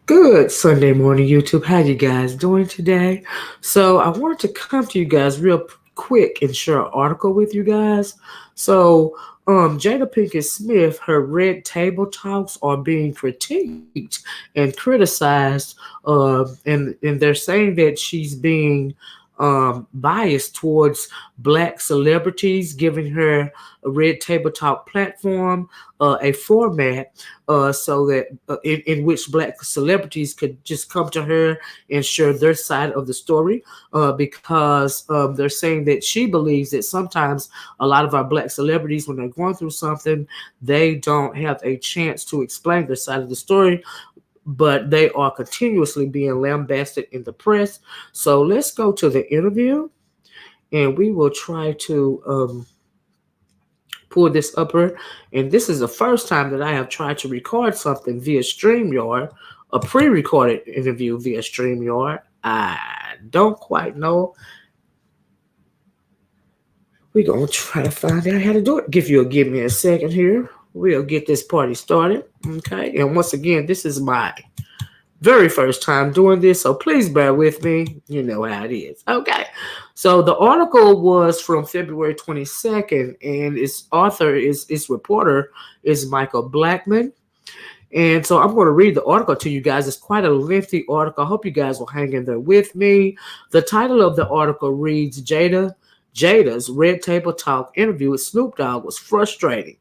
Good Sunday morning, YouTube. How you guys doing today? So I wanted to come to you guys real quick and share an article with you guys. So Jada Pinkett Smith, her red table talks are being critiqued and criticized, and they're saying that she's being biased towards black celebrities, giving her a red table talk platform, a format so that in which black celebrities could just come to her and share their side of the story because they're saying that she believes that sometimes a lot of our black celebrities, when they're going through something, they don't have a chance to explain their side of the story, but they are continuously being lambasted in the press. So let's go to the interview and we will try to pull this up here. And this is the first time that I have tried to record something via StreamYard, a pre-recorded interview via StreamYard. I don't quite know. We're going to try to find out how to do it. Give me a second here. We'll get this party started. Okay. And once again, this is my very first time doing this, so please bear with me. You know how it is. Okay. So the article was from February 22nd, and its reporter is Michael Blackman. And so I'm going to read the article to you guys. It's quite a lengthy article. I hope you guys will hang in there with me. The title of the article reads Jada's Red Table Talk interview with Snoop Dogg was frustrating.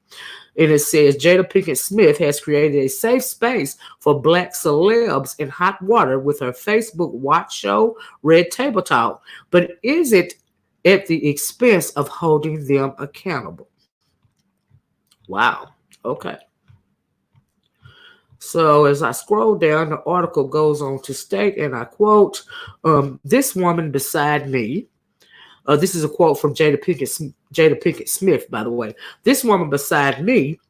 And it says Jada Pinkett Smith has created a safe space for black celebs in hot water with her Facebook watch show, Red Table Talk, but is it at the expense of holding them accountable? Wow. Okay. So as I scroll down, the article goes on to state, and I quote, this woman beside me, this is a quote from Jada Pinkett Smith, by the way. This woman beside me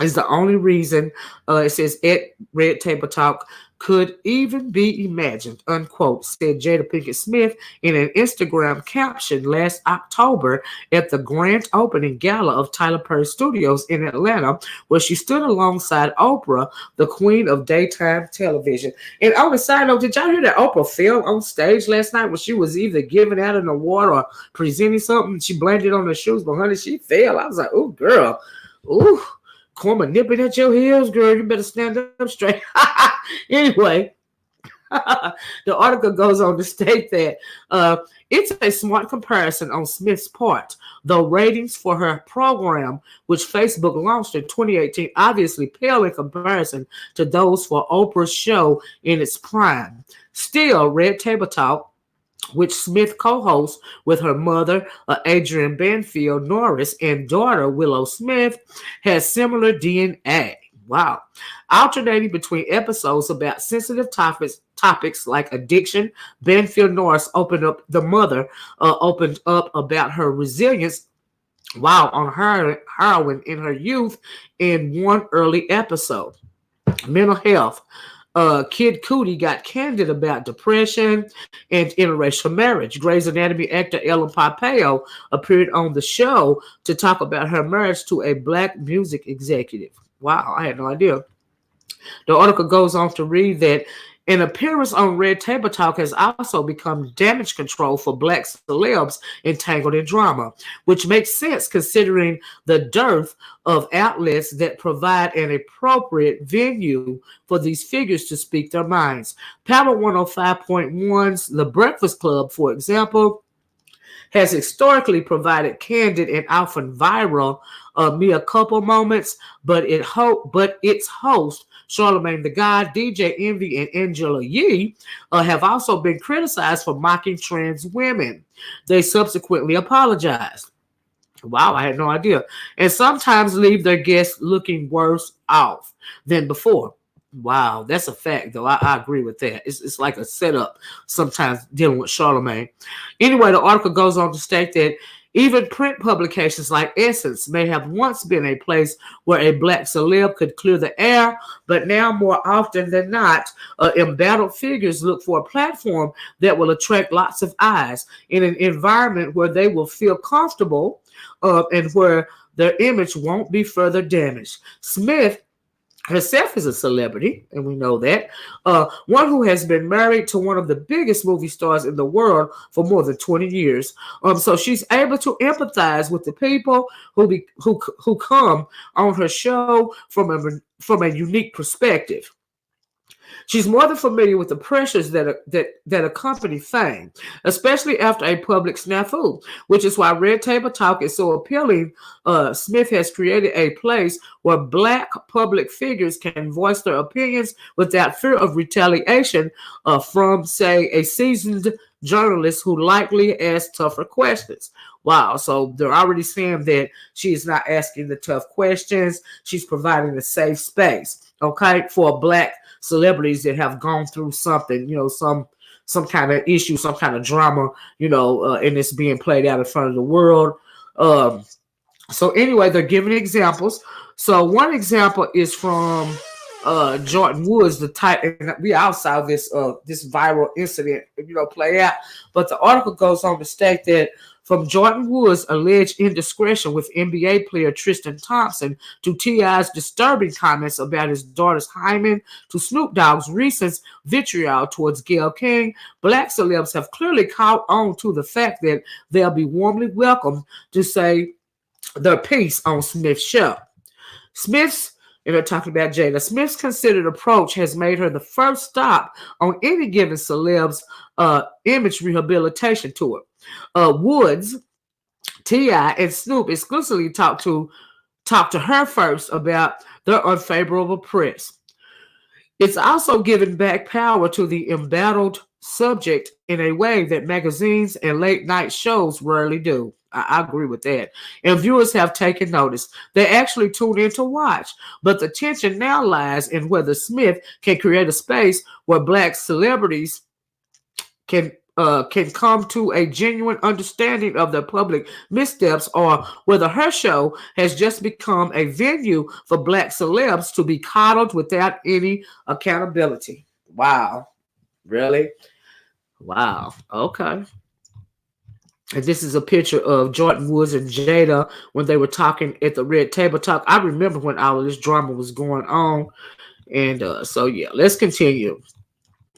is the only reason, it says, at Red Table Talk could even be imagined, unquote, said Jada Pinkett Smith in an Instagram caption last October at the grand opening gala of Tyler Perry Studios in Atlanta, where she stood alongside Oprah, the queen of daytime television. And on the side note, did y'all hear that Oprah fell on stage last night when she was either giving out an award or presenting something? She blamed it on her shoes, but honey, she fell. I was like, oh, girl. Ooh. Karma nipping at your heels, girl. You better stand up straight. Anyway, the article goes on to state that it's a smart comparison on Smith's part, though ratings for her program, which Facebook launched in 2018, obviously pale in comparison to those for Oprah's show in its prime. Still, Red Table Talk, which Smith co-hosts with her mother, Adrienne Banfield Norris, and daughter, Willow Smith, has similar DNA. Wow. Alternating between episodes about sensitive topics like addiction, Banfield Norris opened up about her resilience while on heroin in her youth in one early episode. Mental health. Kid Cudi got candid about depression and interracial marriage. Grey's Anatomy actor Ellen Pompeo appeared on the show to talk about her marriage to a black music executive. Wow, I had no idea. The article goes on to read that an appearance on Red Table Talk has also become damage control for black celebs entangled in drama, which makes sense considering the dearth of outlets that provide an appropriate venue for these figures to speak their minds. Power 105.1's The Breakfast Club, for example, has historically provided candid and often viral mea culpa moments, but its host, Charlamagne the God, DJ Envy, and Angela Yee have also been criticized for mocking trans women. They subsequently apologized. Wow, I had no idea. And sometimes leave their guests looking worse off than before. Wow, that's a fact, though. I agree with that. It's like a setup sometimes dealing with Charlamagne. Anyway, the article goes on to state that even print publications like Essence may have once been a place where a black celeb could clear the air, but now more often than not, embattled figures look for a platform that will attract lots of eyes in an environment where they will feel comfortable and where their image won't be further damaged. Smith, herself is a celebrity, and we know that. One who has been married to one of the biggest movie stars in the world for more than 20 years. So she's able to empathize with the people who come on her show from a unique perspective. She's more than familiar with the pressures that accompany fame, especially after a public snafu, which is why Red Table Talk is so appealing. Smith has created a place where Black public figures can voice their opinions without fear of retaliation from, say, a seasoned journalist who likely asks tougher questions. Wow, so they're already saying that she is not asking the tough questions. She's providing a safe space, okay, for Black celebrities that have gone through something, some kind of issue, some kind of drama, and it's being played out in front of the world. So anyway, they're giving examples. So one example is from Jordan Woods, the type, and we all saw this viral incident, play out. But the article goes on to state that from Jordan Woods' alleged indiscretion with NBA player Tristan Thompson to T.I.'s disturbing comments about his daughter's hymen to Snoop Dogg's recent vitriol towards Gayle King, Black celebs have clearly caught on to the fact that they'll be warmly welcomed to say their piece on Smith's show. They're talking about Jada. Smith's considered approach has made her the first stop on any given celeb's image rehabilitation tour. Woods, T.I., and Snoop exclusively talked to her first about their unfavorable press. It's also given back power to the embattled subject in a way that magazines and late night shows rarely do. I agree with that. And viewers have taken notice. They actually tune in to watch. But the tension now lies in whether Smith can create a space where Black celebrities can come to a genuine understanding of their public missteps, or whether her show has just become a venue for Black celebs to be coddled without any accountability. Wow. Really? Wow. Okay. And this is a picture of Jordan Woods and Jada when they were talking at the Red Table Talk. I remember when all of this drama was going on. And so, yeah, let's continue.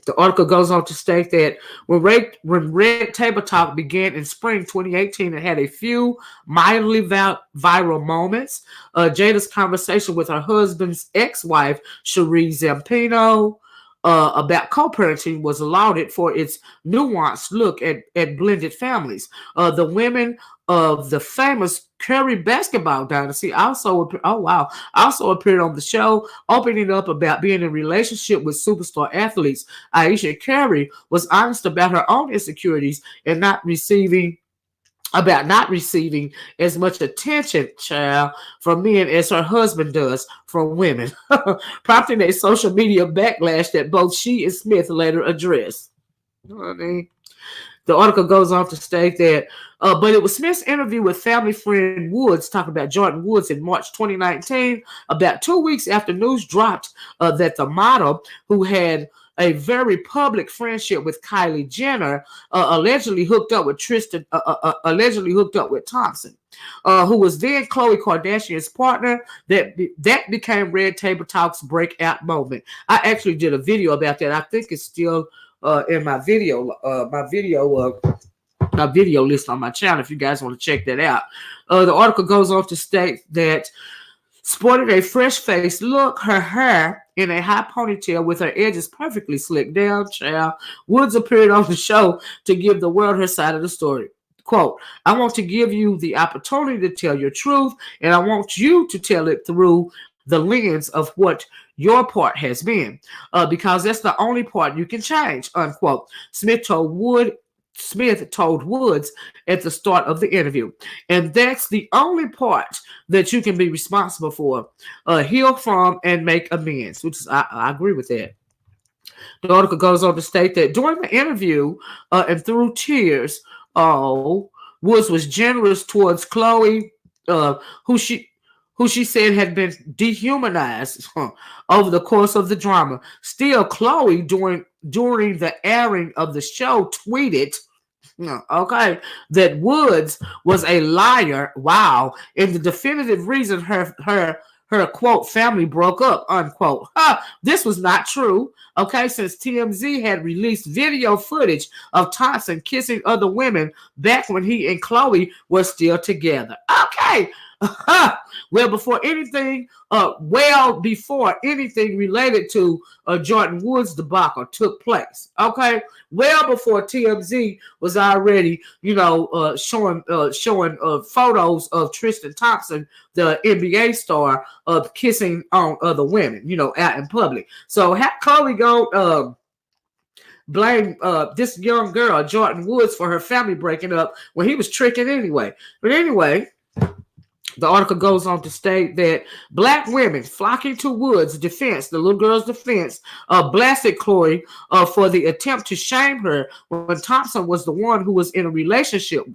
The article goes on to state that when Red Table Talk began in spring 2018, it had a few mildly viral moments. Jada's conversation with her husband's ex-wife, Cherie Zampino, about co-parenting was lauded for its nuanced look at blended families. The women of the famous Curry basketball dynasty also appeared on the show, opening up about being in a relationship with superstar athletes. Aisha Curry was honest about her own insecurities and not receiving as much attention, child, from men as her husband does from women, prompting a social media backlash that both she and Smith later addressed. You know what I mean? The article goes on to state that, but it was Smith's interview with family friend Woods, talking about Jordan Woods, in March 2019, about 2 weeks after news dropped that the model, who had a very public friendship with Kylie Jenner, allegedly hooked up with Thompson, who was then Khloe Kardashian's partner. That became Red Table Talk's breakout moment. I actually did a video about that. I think it's still in my video list on my channel if you guys want to check that out. The article goes on to state that, sporting a fresh-faced look, her hair in a high ponytail with her edges perfectly slicked down, child, Woods appeared on the show to give the world her side of the story. Quote, "I want to give you the opportunity to tell your truth, and I want you to tell it through the lens of what your part has been, because that's the only part you can change," unquote. Smith told Woods at the start of the interview. And that's the only part that you can be responsible for, heal from, and make amends, which is, I agree with that. The article goes on to state that during the interview and through tears, Woods was generous towards Khloe, who she said had been dehumanized over the course of the drama. Still, Khloe, during the airing of the show, tweeted, that Woods was a liar. Wow. And the definitive reason her her, quote, family broke up, unquote. This was not true, okay, since TMZ had released video footage of Thompson kissing other women back when he and Chloe were still together. Okay. Well, before anything related to Jordan Woods debacle took place. Okay, well before TMZ was already, showing photos of Tristan Thompson, the NBA star, of kissing on other women, out in public. So Chloe go blame this young girl, Jordan Woods, for her family breaking up when he was tricking anyway. But anyway, the article goes on to state that black women flocking to Woods' defense, the little girl's defense, blasted Chloe for the attempt to shame her when Thompson was the one who was in a relationship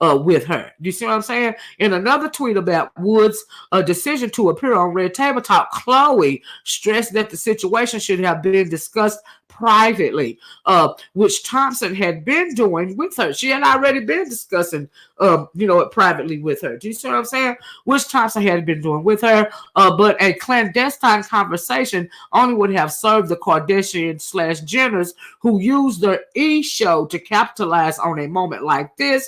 with her. You see what I'm saying? In another tweet about Woods' decision to appear on Red Table Talk, Chloe stressed that the situation should have been discussed privately, which Thompson had been doing with her. She had already been discussing, it privately with her. Do you see what I'm saying? Which Thompson had been doing with her, but a clandestine conversation only would have served the Kardashian/Jenners, who used their E-show to capitalize on a moment like this,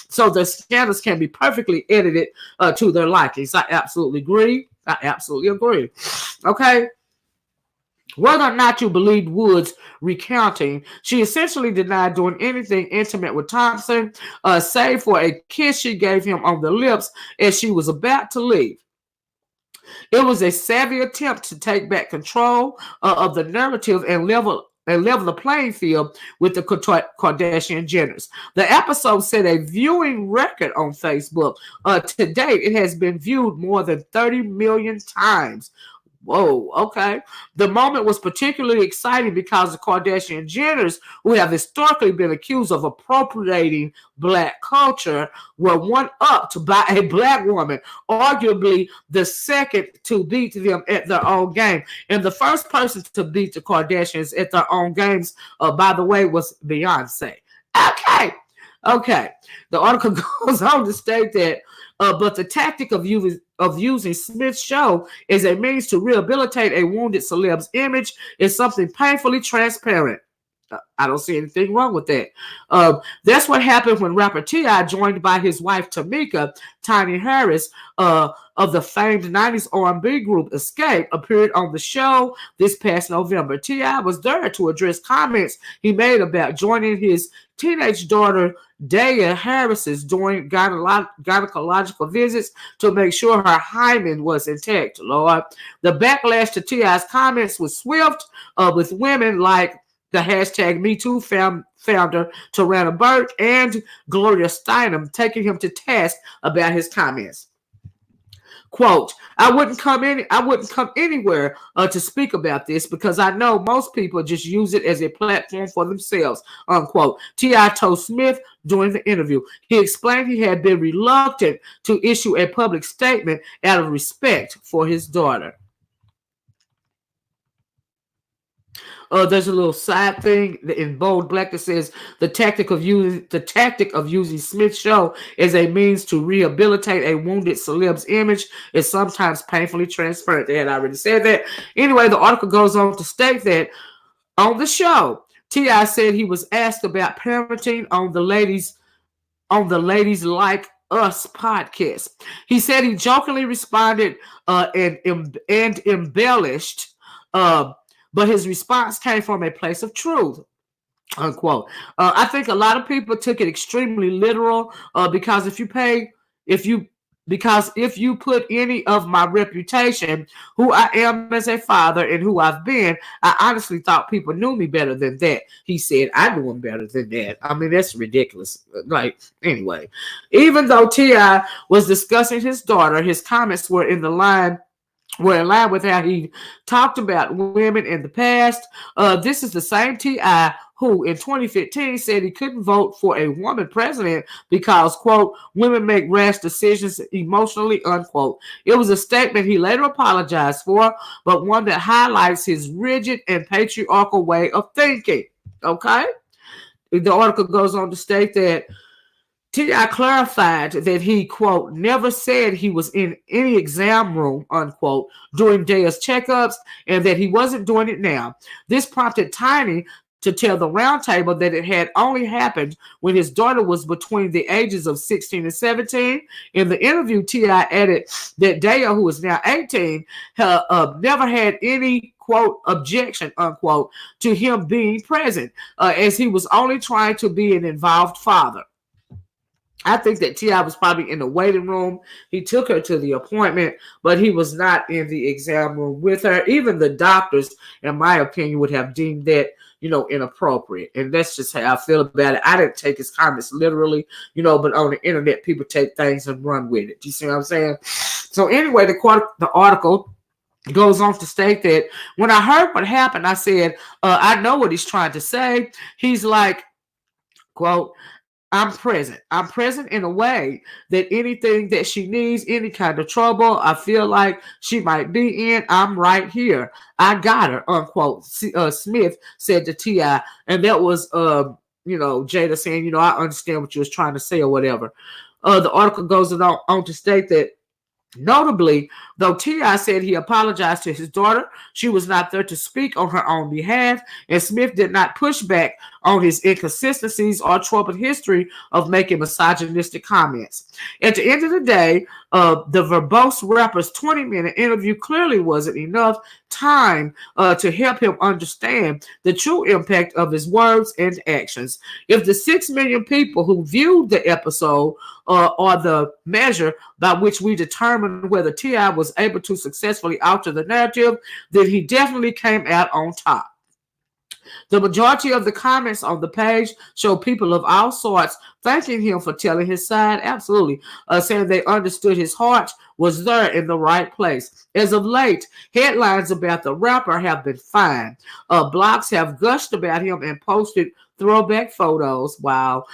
so the scandals can be perfectly edited to their likings. I absolutely agree. Okay. Whether or not you believed Woods recounting, she essentially denied doing anything intimate with Thompson, save for a kiss she gave him on the lips as she was about to leave. It was a savvy attempt to take back control of the narrative and level the playing field with the Kardashian Jenners. The episode set a viewing record on Facebook. To date, it has been viewed more than 30 million times. Whoa, okay. The moment was particularly exciting because the Kardashian Jenners, who have historically been accused of appropriating black culture, were one-upped by a black woman, arguably the second to beat them at their own game. And the first person to beat the Kardashians at their own games, by the way, was Beyonce. Okay. The article goes on to state that, but the tactic of using Smith's show as a means to rehabilitate a wounded celeb's image is something painfully transparent. I don't see anything wrong with that. That's what happened when rapper T.I., joined by his wife Tamika Tiny Harris of the famed 90s R&B group Escape, appeared on the show this past November. T.I. was there to address comments he made about joining his teenage daughter Daya Harris's during gynecological visits to make sure her hymen was intact. Lord, the backlash to T.I.'s comments was swift, with women like the hashtag MeToo founder Tarana Burke and Gloria Steinem taking him to task about his comments. Quote, I wouldn't come anywhere to speak about this because I know most people just use it as a platform for themselves, unquote. T.I. told Smith during the interview. He explained he had been reluctant to issue a public statement out of respect for his daughter. There's a little side thing in bold black that says the tactic of using Smith's show as a means to rehabilitate a wounded celeb's image is sometimes painfully transparent. They had already said that. Anyway, the article goes on to state that on the show, T.I. said he was asked about parenting on the Ladies Like Us podcast. He said he jokingly responded and embellished. But his response came from a place of truth, unquote. I think a lot of people took it extremely literal because if you put any of my reputation, who I am as a father and who I've been, I honestly thought people knew me better than that. He said, I knew him better than that. I mean, that's ridiculous. Anyway, even though T.I. was discussing his daughter, his comments were in line with how he talked about women in the past. This is the same T.I. who in 2015 said he couldn't vote for a woman president because, quote, women make rash decisions emotionally, unquote. It was a statement he later apologized for, but one that highlights his rigid and patriarchal way of thinking. Okay? The article goes on to state that T.I. clarified that he, quote, never said he was in any exam room, unquote, during Daya's checkups, and that he wasn't doing it now. This prompted Tiny to tell the roundtable that it had only happened when his daughter was between the ages of 16 and 17. In the interview, T.I. added that Daya, who is now 18, never had any, quote, objection, unquote, to him being present, as he was only trying to be an involved father. I think that T.I. was probably in the waiting room. He took her to the appointment, but he was not in the exam room with her. Even the doctors, in my opinion, would have deemed that, inappropriate. And that's just how I feel about it. I didn't take his comments literally, but on the internet, people take things and run with it. You see what I'm saying? So anyway, the article goes on to state that when I heard what happened, I said, I know what he's trying to say. He's like, quote, I'm present. I'm present in a way that anything that she needs, any kind of trouble I feel like she might be in, I'm right here. I got her, unquote. Smith said to T.I. And that was, Jada saying, I understand what you was trying to say or whatever. The article goes on to state that notably, though T.I. said he apologized to his daughter, she was not there to speak on her own behalf, and Smith did not push back on his inconsistencies or troubled history of making misogynistic comments. At the end of the day, the verbose rapper's 20-minute interview clearly wasn't enough time to help him understand the true impact of his words and actions. If the 6 million people who viewed the episode are the measure by which we determine whether T.I. was able to successfully alter the narrative, then he definitely came out on top. The majority of the comments on the page show people of all sorts thanking him for telling his side, absolutely, saying they understood his heart was there in the right place. As of late, headlines about the rapper have been fine. Blogs have gushed about him and posted throwback photos. Wow.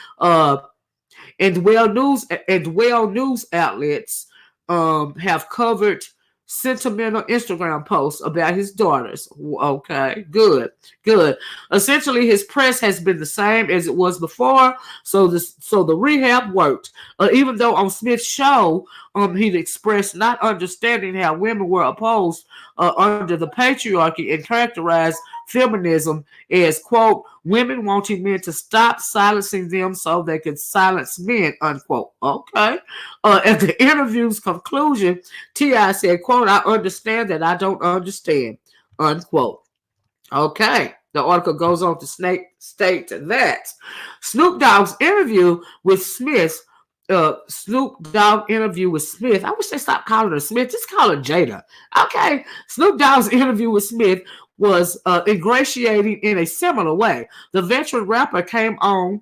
And news outlets have covered sentimental Instagram posts about his daughters. Okay, good. Essentially, his press has been the same as it was before, so the rehab worked. Even though on Smith's show, he'd expressed not understanding how women were opposed under the patriarchy and characterized feminism as, quote, women wanting men to stop silencing them so they could silence men, unquote. Okay. At the interview's conclusion, T.I. said, quote, I understand that I don't understand, unquote. Okay. The article goes on to state that Snoop Dogg's interview with Smith. Snoop Dogg interview with Smith. I wish they stopped calling her Smith. Just call her Jada. Okay. Snoop Dogg's interview with Smith was ingratiating in a similar way. The veteran rapper came on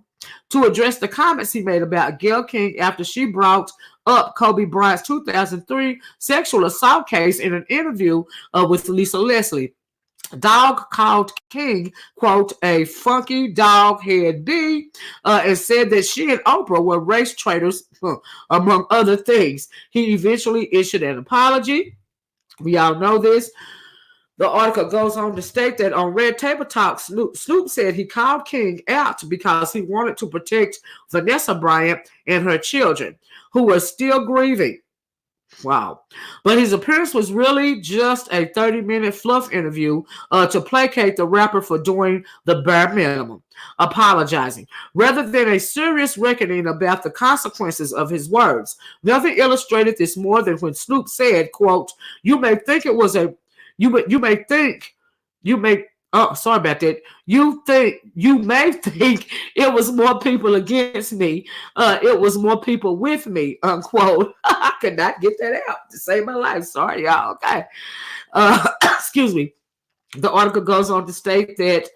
to address the comments he made about Gayle King after she brought up Kobe Bryant's 2003 sexual assault case in an interview with Lisa Leslie. Dogg called King, quote, a funky dog head B, and said that she and Oprah were race traitors, among other things. He eventually issued an apology. We all know this. The article goes on to state that on Red Table Talk, Snoop said he called King out because he wanted to protect Vanessa Bryant and her children, who were still grieving. Wow. But his appearance was really just a 30-minute fluff interview to placate the rapper for doing the bare minimum, apologizing, rather than a serious reckoning about the consequences of his words. Nothing illustrated this more than when Snoop said, quote, you may think it was you may think it was more people against me. It was more people with me, unquote. I could not get that out to save my life. Sorry, y'all. Okay. Excuse me. The article goes on to state that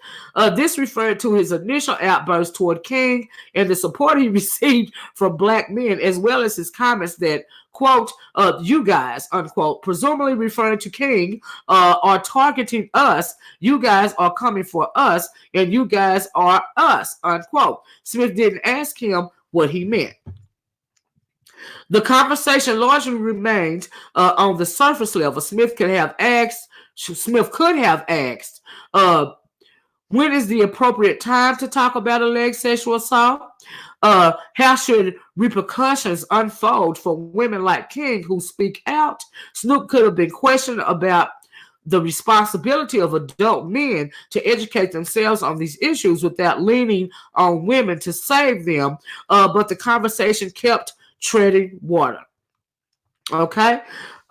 this referred to his initial outburst toward King and the support he received from black men, as well as his comments that, quote, you guys, unquote, presumably referring to King, are targeting us. You guys are coming for us, and you guys are us, unquote. Smith didn't ask him what he meant. The conversation largely remained on the surface level. Smith could have asked, When is the appropriate time to talk about alleged sexual assault? How should repercussions unfold for women like King who speak out? Snoop could have been questioned about the responsibility of adult men to educate themselves on these issues without leaning on women to save them, but the conversation kept treading water. Okay.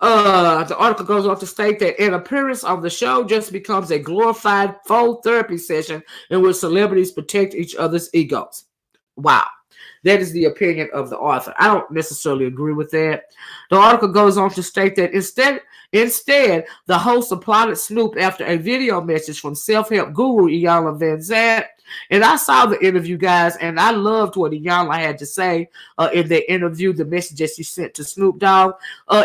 The article goes on to state that an appearance on the show just becomes a glorified full therapy session in which celebrities protect each other's egos. Wow. That is the opinion of the author. I don't necessarily agree with that. The article goes on to state that instead, the host applauded Snoop after a video message from self-help guru Iyanla Vanzant. And I saw the interview, guys, and I loved what Iyanla had to say in the interview, the message that she sent to Snoop Dogg,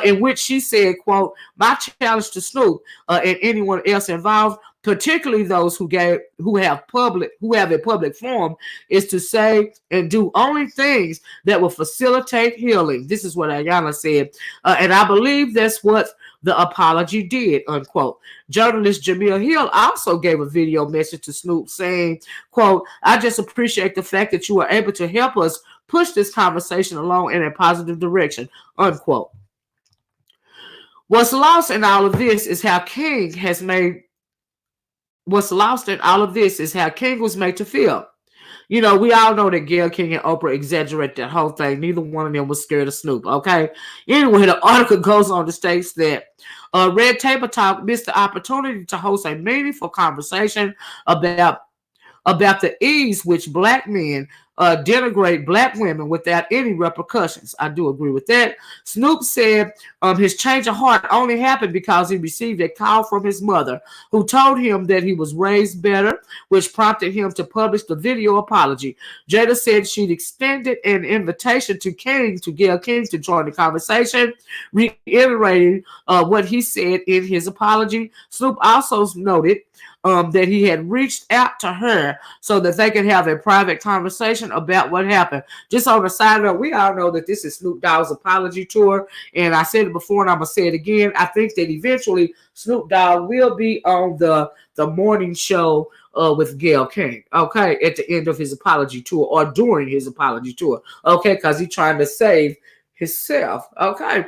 in which she said, quote, "My challenge to Snoop and anyone else involved, particularly those who have a public forum, is to say and do only things that will facilitate healing." This is what Iyanla said, and I believe that's what the apology did, unquote. Journalist Jamil Hill also gave a video message to Snoop saying, quote, "I just appreciate the fact that you are able to help us push this conversation along in a positive direction," unquote. What's lost in all of this is how King was made to feel. You know, we all know that Gayle King and Oprah exaggerated that whole thing. Neither one of them was scared of Snoop, okay? Anyway, the article goes on to state that Red Table Talk missed the opportunity to host a meaningful conversation about the ease which black men denigrate black women without any repercussions. I do agree with that. Snoop said his change of heart only happened because he received a call from his mother who told him that he was raised better, which prompted him to publish the video apology. Jada said she'd extended an invitation to Gayle King to join the conversation, reiterating what he said in his apology. Snoop also noted that he had reached out to her so that they could have a private conversation about what happened. Just on the side note, we all know that this is Snoop Dogg's apology tour, and I said it before and I'm going to say it again. I think that eventually Snoop Dogg will be on the morning show with Gayle King, okay, at the end of his apology tour or during his apology tour, okay, because he's trying to save himself, okay.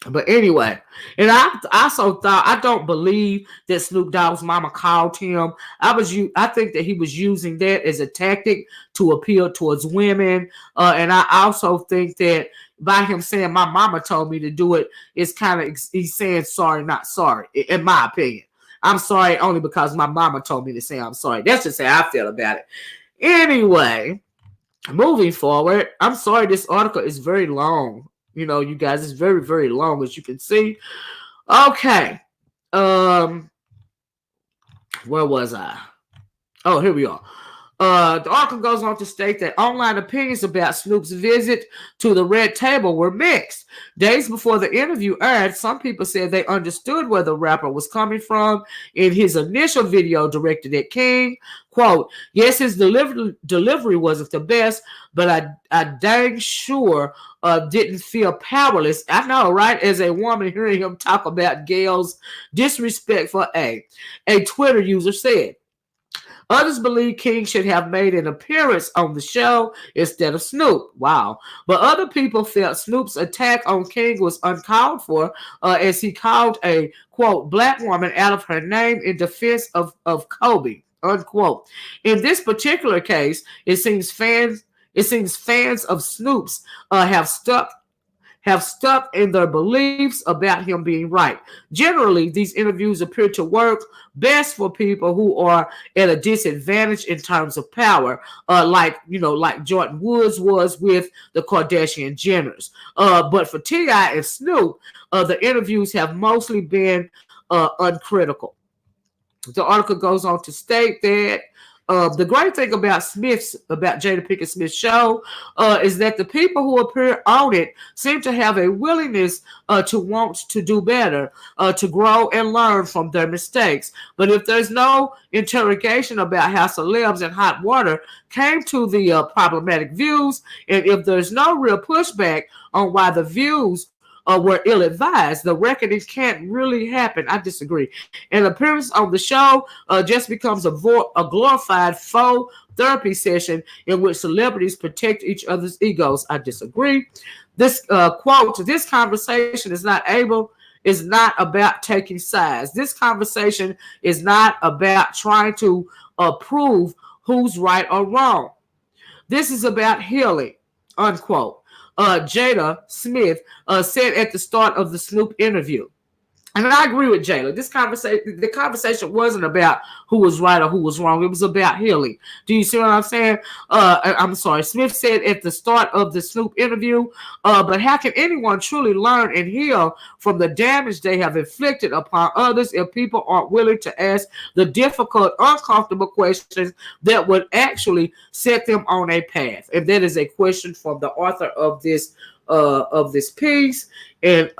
But anyway, and I also thought, I don't believe that Snoop Dogg's mama called him. I think that he was using that as a tactic to appeal towards women. And I also think that by him saying my mama told me to do it, it's kind of, he's saying sorry, not sorry, in my opinion. I'm sorry only because my mama told me to say I'm sorry. That's just how I feel about it. Anyway, moving forward, I'm sorry this article is very long. You know, you guys, it's very, very long, as you can see. Okay. Where was I? Oh, here we are. The article goes on to state that online opinions about Snoop's visit to the Red Table were mixed. Days before the interview aired, some people said they understood where the rapper was coming from in his initial video directed at King. Quote, "Yes, his delivery wasn't the best, but I dang sure didn't feel powerless." I know, right? As a woman hearing him talk about Gayle's disrespect for a Twitter user said. Others believe King should have made an appearance on the show instead of Snoop. Wow. But other people felt Snoop's attack on King was uncalled for, as he called a, quote, black woman out of her name in defense of Kobe, unquote. In this particular case, it seems fans of Snoop's have stuck in their beliefs about him being right. Generally, these interviews appear to work best for people who are at a disadvantage in terms of power, like Jordan Woods was with the Kardashian Jenners. But for T.I. and Snoop, the interviews have mostly been uncritical. The article goes on to state that the great thing about Jada Pinkett Smith's show is that the people who appear on it seem to have a willingness to want to do better, to grow and learn from their mistakes. But if there's no interrogation about how celebs and hot water came to the problematic views, and if there's no real pushback on why the views were ill-advised. The reckoning can't really happen. I disagree. An appearance on the show just becomes a glorified faux therapy session in which celebrities protect each other's egos. I disagree. This quote, this conversation is not about taking sides. This conversation is not about trying to prove who's right or wrong. This is about healing, unquote. Jada Smith said at the start of the Snoop interview. And I agree with Jayla. The conversation wasn't about who was right or who was wrong. It was about healing. Do you see what I'm saying? I'm sorry. Smith said at the start of the Snoop interview, but how can anyone truly learn and heal from the damage they have inflicted upon others if people aren't willing to ask the difficult, uncomfortable questions that would actually set them on a path? And that is a question from the author of this piece. And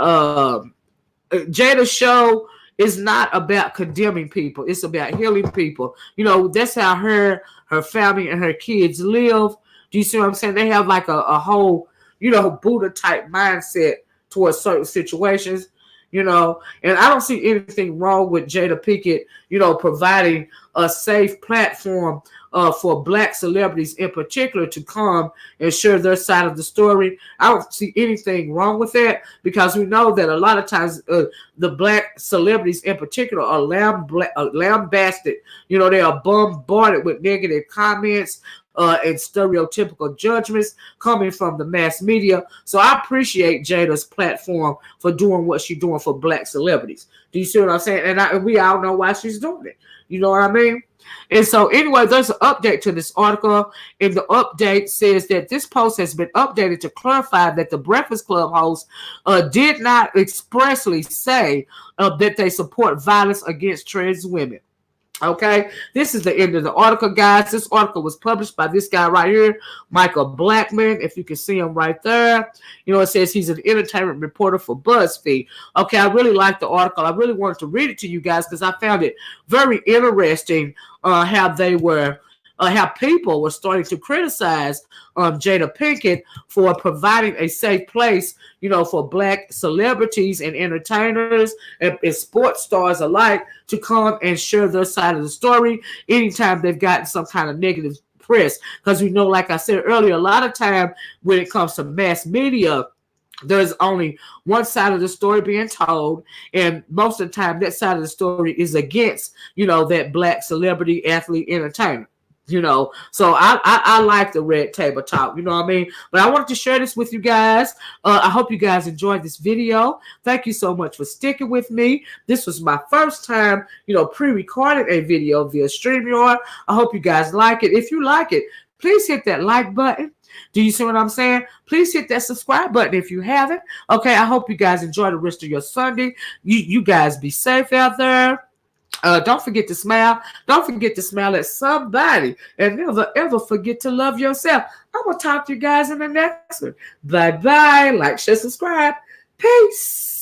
Jada's show is not about condemning people. It's about healing people. You know, that's how her family and her kids live. Do you see what I'm saying? They have like a whole, Buddha type mindset towards certain situations, and I don't see anything wrong with Jada Pinkett, providing a safe platform for Black celebrities in particular to come and share their side of the story. I don't see anything wrong with that, because we know that a lot of times the Black celebrities in particular are lambasted. They are bombarded with negative comments and stereotypical judgments coming from the mass media. So I appreciate Jada's platform for doing what she's doing for Black celebrities. Do you see what I'm saying? And we all know why she's doing it. You know what I mean? And so anyway, there's an update to this article, and the update says that this post has been updated to clarify that the Breakfast Club hosts did not expressly say that they support violence against trans women. Okay, this is the end of the article, guys. This article was published by this guy right here, Michael Blackman. If you can see him right there, it says he's an entertainment reporter for Buzzfeed. Okay, I really like the article. I really wanted to read it to you guys because I found it very interesting how people were starting to criticize Jada Pinkett for providing a safe place, for Black celebrities and entertainers and sports stars alike to come and share their side of the story anytime they've gotten some kind of negative press. Because we know, like I said earlier, a lot of time when it comes to mass media, there's only one side of the story being told, and most of the time that side of the story is against, that Black celebrity, athlete, entertainer. So I like the red table talk, you know what I mean? But I wanted to share this with you guys. I hope you guys enjoyed this video. Thank you so much for sticking with me. This was my first time, pre-recording a video via StreamYard. I hope you guys like it. If you like it, please hit that like button. Do you see what I'm saying? Please hit that subscribe button if you haven't. Okay, I hope you guys enjoy the rest of your Sunday. You guys be safe out there. Don't forget to smile. Don't forget to smile at somebody. And never, ever forget to love yourself. I'm going to talk to you guys in the next one. Bye-bye. Like, share, subscribe. Peace.